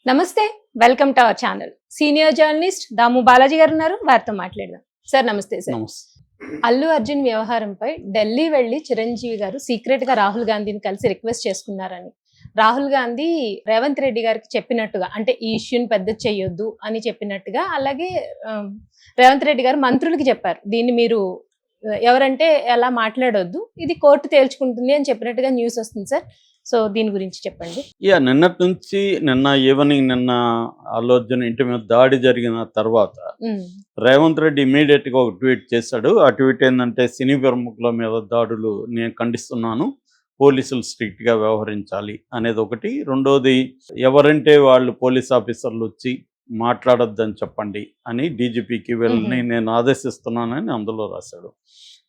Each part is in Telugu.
నమస్తే. Welcome to our channel. Senior journalist Damu Balaji గారు ఉన్నారు. వారితో మాట్లాడదాం. సార్ నమస్తే సార్. నమస్తే. అల్లు అర్జున్ వ్యవహారంపై ఢిల్లీ వెళ్లి చిరంజీవి గారు సీక్రెట్ గా రాహుల్ గాంధీని కలిసి రిక్వెస్ట్ చేసుకున్నారని, రాహుల్ గాంధీ రేవంత్ రెడ్డి గారికి చెప్పినట్టుగా, అంటే ఈ ఇష్యూని పెద్ద చేయొద్దు అని చెప్పినట్టుగా, అలాగే రేవంత్ రెడ్డి గారు మంత్రులకి చెప్పారు, దీన్ని మీరు ఎవరంటే ఎలా మాట్లాడొద్దు, ఇది కోర్టు తేల్చుకుంటుంది అని చెప్పినట్టుగా న్యూస్ వస్తుంది సార్. సో దీని గురించి చెప్పండి. నిన్నటి నుంచి నిన్న అల్లు అర్జున్ ఇంటి మీద దాడి జరిగిన తర్వాత రేవంత్ రెడ్డి ఇమీడియట్ గా ఒక ట్వీట్ చేశాడు. ఆ ట్వీట్ ఏంటంటే, సినీ ప్రముఖుల మీద దాడులు నేను ఖండిస్తున్నాను, పోలీసులు స్ట్రిక్ట్ గా వ్యవహరించాలి అనేది ఒకటి. రెండోది, ఎవరంటే వాళ్ళు పోలీస్ ఆఫీసర్లు వచ్చి మాట్లాడొద్దని చెప్పండి అని డీజీపీకి వెళ్ళి నేను ఆదేశిస్తున్నానని అందులో రాశాడు.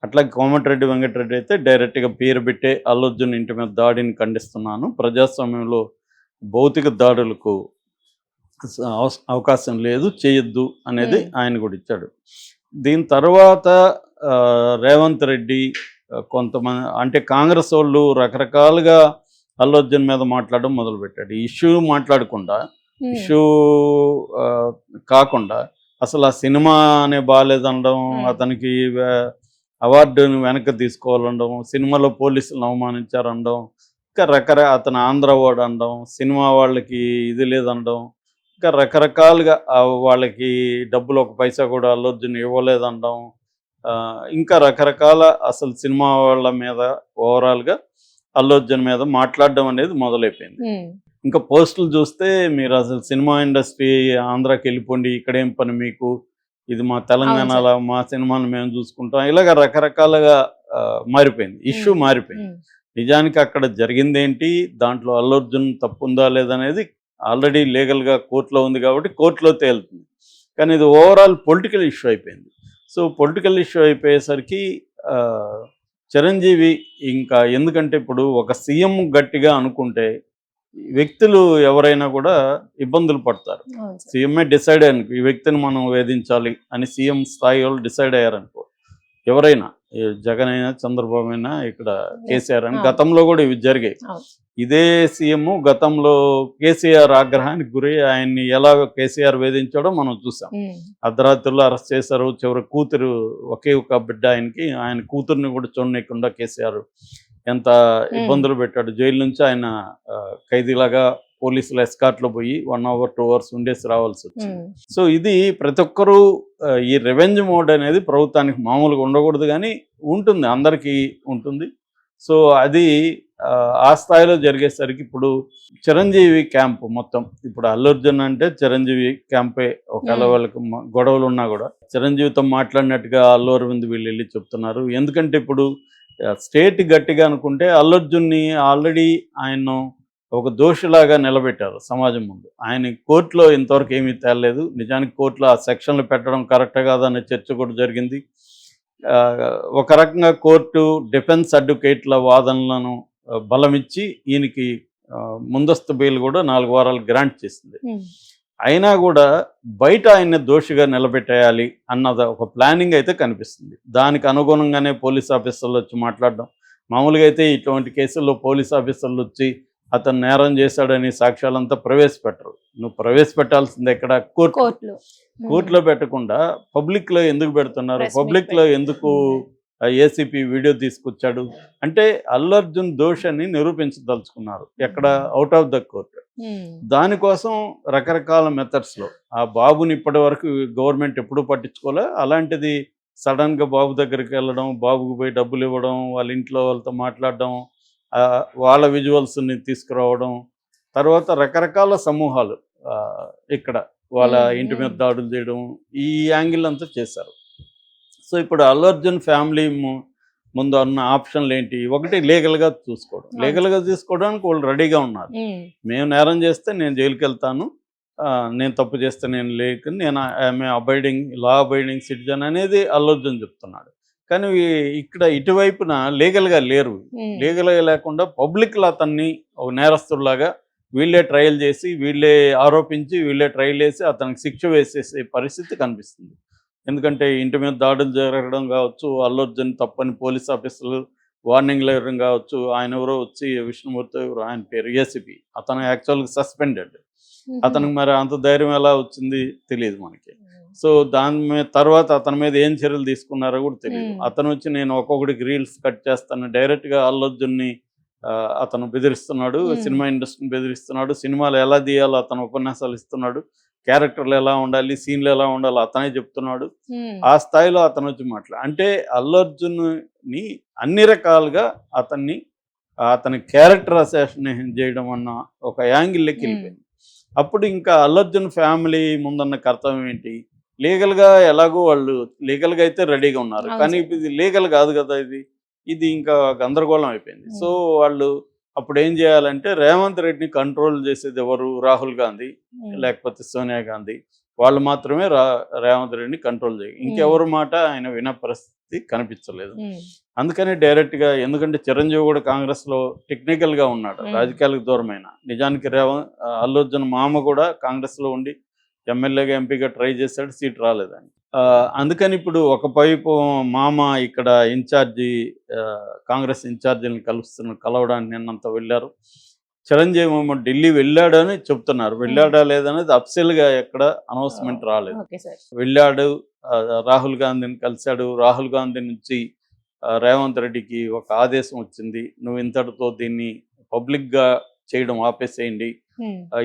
అట్లాగే కోమటిరెడ్డి వెంకటరెడ్డి అయితే డైరెక్ట్గా పేరు పెట్టే అల్లు అర్జున్ ఇంటి మీద దాడిని ఖండిస్తున్నాను, ప్రజాస్వామ్యంలో భౌతిక దాడులకు అవకాశం లేదు, చేయొద్దు అనేది ఆయన కూడా ఇచ్చాడు. దీని తర్వాత రేవంత్ రెడ్డి కొంతమంది అంటే కాంగ్రెస్ వాళ్ళు రకరకాలుగా అల్లు అర్జున్ మీద మాట్లాడడం మొదలుపెట్టాడు. ఇష్యూ మాట్లాడకుండా, ఇష్యూ కాకుండా అసలు ఆ సినిమా అనే బాగాలేదనడం, అతనికి అవార్డుని వెనక్కి తీసుకోవాలనడం, సినిమాలో పోలీసులను అవమానించారనడం, ఇంకా అతను ఆంధ్ర వాడు అనడం, సినిమా వాళ్ళకి ఇది లేదనడం, ఇంకా రకరకాలుగా వాళ్ళకి డబ్బులు ఒక పైసా కూడా అల్లు అర్జున్ ఇవ్వలేదనడం, ఇంకా రకరకాల అసలు సినిమా వాళ్ళ మీద ఓవరాల్గా అల్లు అర్జున్ మీద మాట్లాడడం అనేది మొదలైపోయింది. ఇంకా పోస్టులు చూస్తే, మీరు అసలు సినిమా ఇండస్ట్రీ ఆంధ్రాకి వెళ్ళిపోండి, ఇక్కడేం పని మీకు, ఇది మా తెలంగాణలో మా సినిమాను మేము చూసుకుంటాం, ఇలాగ రకరకాలుగా మారిపోయింది, ఇష్యూ మారిపోయింది. నిజానికి అక్కడ జరిగిందేంటి, దాంట్లో అల్లు అర్జున్ తప్పు ఉందా లేదనేది ఆల్రెడీ లీగల్గా కోర్టులో ఉంది కాబట్టి కోర్టులో తేలుతుంది. కానీ ఇది ఓవరాల్ పొలిటికల్ ఇష్యూ అయిపోయింది. సో పొలిటికల్ ఇష్యూ అయిపోయేసరికి చిరంజీవి ఇంకా, ఎందుకంటే ఇప్పుడు ఒక సీఎం గట్టిగా అనుకుంటే వ్యక్తులు ఎవరైనా కూడా ఇబ్బందులు పడతారు. సీఎంఏ డిసైడ్ అయ్యాను ఈ వ్యక్తిని మనం వేధించాలి అని సీఎం స్థాయి వాళ్ళు డిసైడ్ అయ్యారనుకో, ఎవరైనా జగన్ అయినా చంద్రబాబు అయినా ఇక్కడ కేసీఆర్ అని, గతంలో కూడా ఇవి జరిగాయి. ఇదే సీఎం గతంలో కేసీఆర్ ఆగ్రహానికి గురి ఆయన్ని ఎలా కేసీఆర్ వేధించాడో మనం చూసాం. అర్ధరాత్రుల్లో అరెస్ట్ చేశారు. చివరి కూతురు, ఒకే ఒక బిడ్డ ఆయనకి, ఆయన కూతుర్ని కూడా చూడనీయకుండా కేసీఆర్ ఎంత ఇబ్బందులు పెట్టాడు. జైలు నుంచి ఆయన ఖైదీలాగా పోలీసుల ఎస్కాట్లో పోయి 1 hour 2 hours ఉండేసి రావాల్సి వచ్చింది. సో ఇది ప్రతి ఒక్కరూ ఈ రివెంజ్ మోడ్ అనేది ప్రభుత్వానికి మామూలుగా ఉండకూడదు, కానీ ఉంటుంది, అందరికీ ఉంటుంది. సో అది ఆ స్థాయిలో జరిగేసరికి ఇప్పుడు చిరంజీవి క్యాంపు మొత్తం, ఇప్పుడు అల్లు అర్జున్ అంటే చిరంజీవి క్యాంపే. ఒకవేళ వాళ్ళకి గొడవలు ఉన్నా కూడా చిరంజీవితో మాట్లాడినట్టుగా అల్లు అరవింద్ వీళ్ళు వెళ్ళి చెప్తున్నారు. ఎందుకంటే ఇప్పుడు స్టేట్ గట్టిగా అనుకుంటే అల్లు అర్జున్ని ఆల్రెడీ ఆయన ఒక దోషిలాగా నిలబెట్టారు సమాజం ముందు. ఆయన కోర్టులో ఇంతవరకు ఏమీ తేలలేదు. నిజానికి కోర్టులో ఆ సెక్షన్లు పెట్టడం కరెక్ట్ కాదనే చర్చ కూడా జరిగింది. ఒక రకంగా కోర్టు డిఫెన్స్ అడ్వకేట్ల వాదనలను బలమిచ్చి ఈయనకి ముందస్తు బెయిల్ కూడా 4 వారాలు గ్రాంట్ చేసింది. అయినా కూడా బయట ఆయన్ని దోషిగా నిలబెట్టేయాలి అన్నది ఒక ప్లానింగ్ అయితే కనిపిస్తుంది. దానికి అనుగుణంగానే పోలీస్ ఆఫీసర్లు వచ్చి మాట్లాడడం. మామూలుగా అయితే ఇటువంటి కేసుల్లో పోలీస్ ఆఫీసర్లు వచ్చి అతను నేరం చేశాడని సాక్ష్యాలంతా ప్రవేశపెట్టరు. నువ్వు ప్రవేశపెట్టాల్సింది ఎక్కడ? కోర్టులో పెట్టకుండా పబ్లిక్లో ఎందుకు పెడుతున్నారు? పబ్లిక్లో ఎందుకు ఏసీపీ వీడియో తీసుకొచ్చాడు అంటే అల్లు అర్జున్ దోషాన్ని నిరూపించదలుచుకున్నారు, ఎక్కడ? Out of the court. దానికోసం రకరకాల మెథడ్స్లో ఆ బాబుని ఇప్పటి వరకు గవర్నమెంట్ ఎప్పుడూ పట్టించుకోలే. అలాంటిది సడన్గా బాబు దగ్గరికి వెళ్ళడం, బాబుకు పోయి డబ్బులు ఇవ్వడం, వాళ్ళ ఇంట్లో వాళ్ళతో మాట్లాడడం, వాళ్ళ విజువల్స్ని తీసుకురావడం, తర్వాత రకరకాల సమూహాలు ఇక్కడ వాళ్ళ ఇంటి మీద దాడులు చేయడం, ఈ యాంగిల్ అంతా చేశారు. సో ఇప్పుడు అల్లు అర్జున్ ఫ్యామిలీ ముందు ఉన్న ఆప్షన్లు ఏంటి? ఒకటి, లీగల్గా చూసుకోవడం. లీగల్గా తీసుకోవడానికి వాళ్ళు రెడీగా ఉన్నారు. మేము నేరం చేస్తే నేను జైలుకి వెళ్తాను, నేను తప్పు చేస్తే నేను నేను లా అబైడింగ్ సిటిజన్ అనేది అల్లు అర్జున్ చెప్తున్నాడు. కానీ ఇక్కడ ఇటువైపున లీగల్గా లేరు. లీగల్గా లేకుండా పబ్లిక్లో అతన్ని ఒక నేరస్తుడిలాగా వీళ్ళే ట్రయల్ చేసి, వీళ్ళే ఆరోపించి, వీళ్ళే ట్రయల్ వేసి అతనికి శిక్ష వేసేసే పరిస్థితి కనిపిస్తుంది. ఎందుకంటే ఇంటి మీద దాడులు జరగడం కావచ్చు, అల్లు అర్జున్ తప్పని పోలీస్ ఆఫీసర్లు వార్నింగ్లు ఇవ్వడం కావచ్చు, ఆయన ఎవరో వచ్చి విష్ణుమూర్తి, ఆయన పేరు ఏసీపీ, అతను యాక్చువల్గా సస్పెండెడ్. అతనికి మరి అంత ధైర్యం ఎలా వచ్చింది తెలియదు మనకి. సో దాని మీద తర్వాత అతని మీద ఏం చర్యలు తీసుకున్నారో కూడా తెలియదు. అతను వచ్చి నేను ఒక్కొక్కడికి రీల్స్ కట్ చేస్తాను, డైరెక్ట్గా అల్లు అర్జున్ని అతను బెదిరిస్తున్నాడు, సినిమా ఇండస్ట్రీని బెదిరిస్తున్నాడు, సినిమాలు ఎలా తీయాలో అతను ఉపన్యాసాలు ఇస్తున్నాడు, క్యారెక్టర్లు ఎలా ఉండాలి, సీన్లు ఎలా ఉండాలో అతనే చెప్తున్నాడు. ఆ స్థాయిలో అతను వచ్చి అంటే అల్లు అర్జున్ని అన్ని రకాలుగా అతని క్యారెక్టర్ అసాసినేషన్ చేయడం అన్న ఒక యాంగిల్లోకి వెళ్ళిపోయింది. అప్పుడు ఇంకా అల్లు అర్జున్ ఫ్యామిలీ ముందన్న కర్తవ్యం ఏంటి? లీగల్గా ఎలాగో వాళ్ళు లీగల్గా అయితే రెడీగా ఉన్నారు, కానీ ఇది లీగల్ కాదు కదా, ఇది ఇంకా గందరగోళం అయిపోయింది. సో వాళ్ళు అప్పుడు ఏం చేయాలంటే రేవంత్ రెడ్డిని కంట్రోల్ చేసేది ఎవరు? రాహుల్ గాంధీ లేకపోతే సోనియా గాంధీ. వాళ్ళు మాత్రమే రేవంత్ రెడ్డిని కంట్రోల్ చేయాలి. ఇంకెవరు మాట ఆయన వినే పరిస్థితి కనిపించలేదు. అందుకని డైరెక్ట్గా, ఎందుకంటే చిరంజీవి కూడా కాంగ్రెస్లో టెక్నికల్గా ఉన్నాడు, రాజకీయాలకు దూరమైన. నిజానికి అల్లు అర్జున్ మామ కూడా కాంగ్రెస్లో ఉండి ఎమ్మెల్యేగా ఎంపీగా ట్రై చేశాడు, సీట్ రాలేదని. అందుకని ఇప్పుడు ఒకవైపు మామ ఇక్కడ ఇన్ఛార్జి కాంగ్రెస్ ఇన్ఛార్జీలను కలవడానికి నిన్నంత వెళ్ళారు. చిరంజీవి ఏమో ఢిల్లీ వెళ్ళాడని చెప్తున్నారు, వెళ్ళాడా లేదనేది అఫ్సియల్గా ఎక్కడ అనౌన్స్మెంట్ రాలేదు. వెళ్ళాడు, రాహుల్ గాంధీని కలిశాడు. రాహుల్ గాంధీ నుంచి రేవంత్ రెడ్డికి ఒక ఆదేశం వచ్చింది, నువ్వు ఇంతటితో దీన్ని పబ్లిక్గా చేయడం ఆపేసేయండి,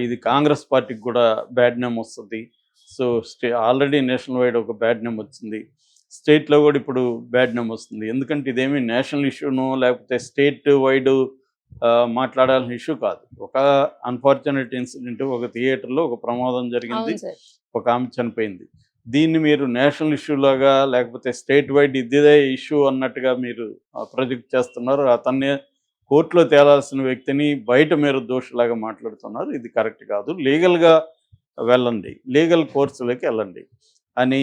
ఇది కాంగ్రెస్ పార్టీకి కూడా బ్యాడ్ నేమ్ వస్తుంది. సో ఆల్రెడీ నేషనల్ వైడ్ ఒక బ్యాడ్ నేమ్ వచ్చింది, స్టేట్లో కూడా ఇప్పుడు బ్యాడ్ నేమ్ వస్తుంది. ఎందుకంటే ఇదేమి నేషనల్ ఇష్యూనో లేకపోతే స్టేట్ వైడ్ మాట్లాడాల్సిన ఇష్యూ కాదు. ఒక అన్ఫార్చునేట్ ఇన్సిడెంట్, ఒక థియేటర్లో ఒక ప్రమాదం జరిగింది, ఒక ఆమె చనిపోయింది. దీన్ని మీరు నేషనల్ ఇష్యూ లాగా లేకపోతే స్టేట్ వైడ్ ఇదే ఇష్యూ అన్నట్టుగా మీరు ప్రొజెక్ట్ చేస్తున్నారు. అతన్ని కోర్టులో తేలాల్సిన వ్యక్తిని బయట మీరు దోషులాగా మాట్లాడుతున్నారు, ఇది కరెక్ట్ కాదు, లీగల్గా వెళ్ళండి, లీగల్ కోర్సులోకి వెళ్ళండి అని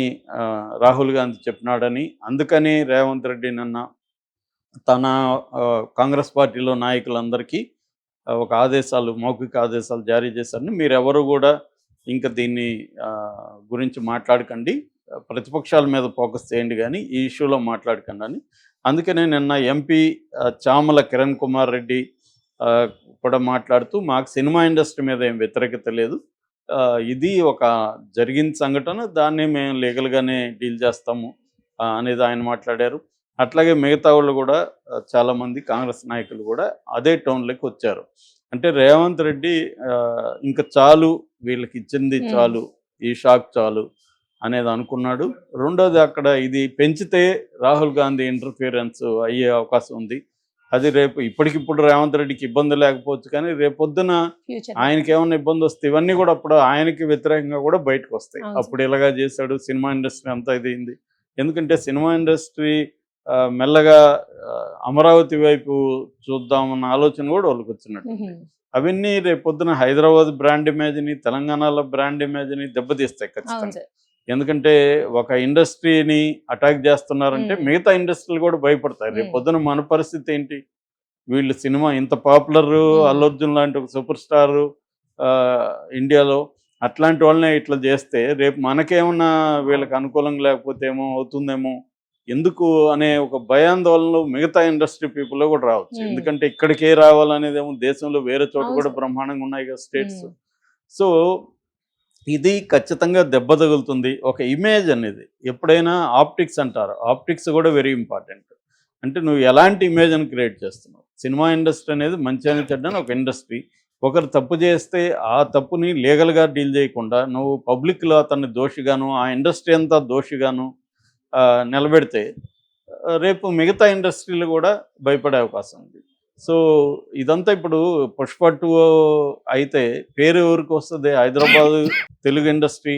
రాహుల్ గాంధీ చెప్పినాడని. అందుకని రేవంత్ రెడ్డి నిన్న తన కాంగ్రెస్ పార్టీలో నాయకులందరికీ ఒక మౌఖిక ఆదేశాలు జారీ చేశారని, మీరెవరు కూడా ఇంకా దీన్ని గురించి మాట్లాడకండి, ప్రతిపక్షాల మీద ఫోకస్ చేయండి కానీ ఈ ఇష్యూలో మాట్లాడకండి అని. అందుకనే నిన్న ఎంపీ చామల కిరణ్ కుమార్ రెడ్డి కూడా మాట్లాడుతూ, మాకు సినిమా ఇండస్ట్రీ మీద ఏం వ్యతిరేకత లేదు, ఇది ఒక జరిగిన సంఘటన, దాన్ని మేము లీగల్గానే డీల్ చేస్తాము అనేది ఆయన మాట్లాడారు. అట్లాగే మిగతా వాళ్ళు కూడా చాలామంది కాంగ్రెస్ నాయకులు కూడా అదే టోన్లోకి వచ్చారు. అంటే రేవంత్ రెడ్డి ఇంకా చాలు, వీళ్ళకి ఇచ్చింది చాలు, ఈ షాక్ చాలు అనేది అనుకున్నాడు. రెండోది, అక్కడ ఇది పెంచితే రాహుల్ గాంధీ ఇంటర్ఫియరెన్స్ అయ్యే అవకాశం ఉంది. అది రేపు ఇప్పటికిప్పుడు రేవంత్ రెడ్డికి ఇబ్బంది లేకపోవచ్చు, కానీ రేపొద్దున ఆయనకి ఏమైనా ఇబ్బంది వస్తే ఇవన్నీ కూడా అప్పుడు ఆయనకి వ్యతిరేకంగా కూడా బయటకు వస్తాయి. అప్పుడు ఇలాగా చేశాడు, సినిమా ఇండస్ట్రీ అంతా ఇదైంది. ఎందుకంటే సినిమా ఇండస్ట్రీ మెల్లగా అమరావతి వైపు చూద్దామన్న ఆలోచన కూడా వాళ్ళకి వచ్చినట్టు. అవన్నీ రేపొద్దున హైదరాబాద్ బ్రాండ్ ఇమేజ్ని, తెలంగాణలో బ్రాండ్ ఇమేజ్ని దెబ్బతీస్తాయి ఖచ్చితంగా. ఎందుకంటే ఒక ఇండస్ట్రీని అటాక్ చేస్తున్నారంటే మిగతా ఇండస్ట్రీలు కూడా భయపడతాయి. రేపు పొద్దున మన పరిస్థితి ఏంటి? వీళ్ళు సినిమా ఇంత పాపులర్, అల్లు అర్జున్ లాంటి ఒక సూపర్ స్టార్ ఇండియాలో, అట్లాంటి వాళ్ళనే ఇట్లా చేస్తే రేపు మనకేమన్నా వీళ్ళకి అనుకూలంగా లేకపోతే ఏమో అవుతుందేమో ఎందుకు అనే ఒక భయాందోళనలు మిగతా ఇండస్ట్రీ పీపుల్లో కూడా రావచ్చు. ఎందుకంటే ఇక్కడికే రావాలనేది ఏమో దేశంలో వేరే చోట కూడా బ్రహ్మాండంగా ఉన్నాయి కదా స్టేట్స్. సో ఇది ఖచ్చితంగా దెబ్బ తగులుతుంది. ఒక ఇమేజ్ అనేది ఎప్పుడైనా ఆప్టిక్స్ అంటారు, ఆప్టిక్స్ కూడా వెరీ ఇంపార్టెంట్. అంటే నువ్వు ఎలాంటి ఇమేజ్ని క్రియేట్ చేస్తున్నావు. సినిమా ఇండస్ట్రీ అనేది మంచి అని చెడ్డని ఒక ఇండస్ట్రీ. ఒకరు తప్పు చేస్తే ఆ తప్పుని లీగల్గా డీల్ చేయకుండా నువ్వు పబ్లిక్లో అతన్ని దోషిగాను, ఆ ఇండస్ట్రీ అంతా దోషిగాను నిలబెడితే రేపు మిగతా ఇండస్ట్రీలు కూడా భయపడే అవకాశం ఉంది. సో ఇదంతా ఇప్పుడు పుష్ప 2 అయితే పేరు ఎవరికి వస్తుంది? హైదరాబాద్ తెలుగు ఇండస్ట్రీ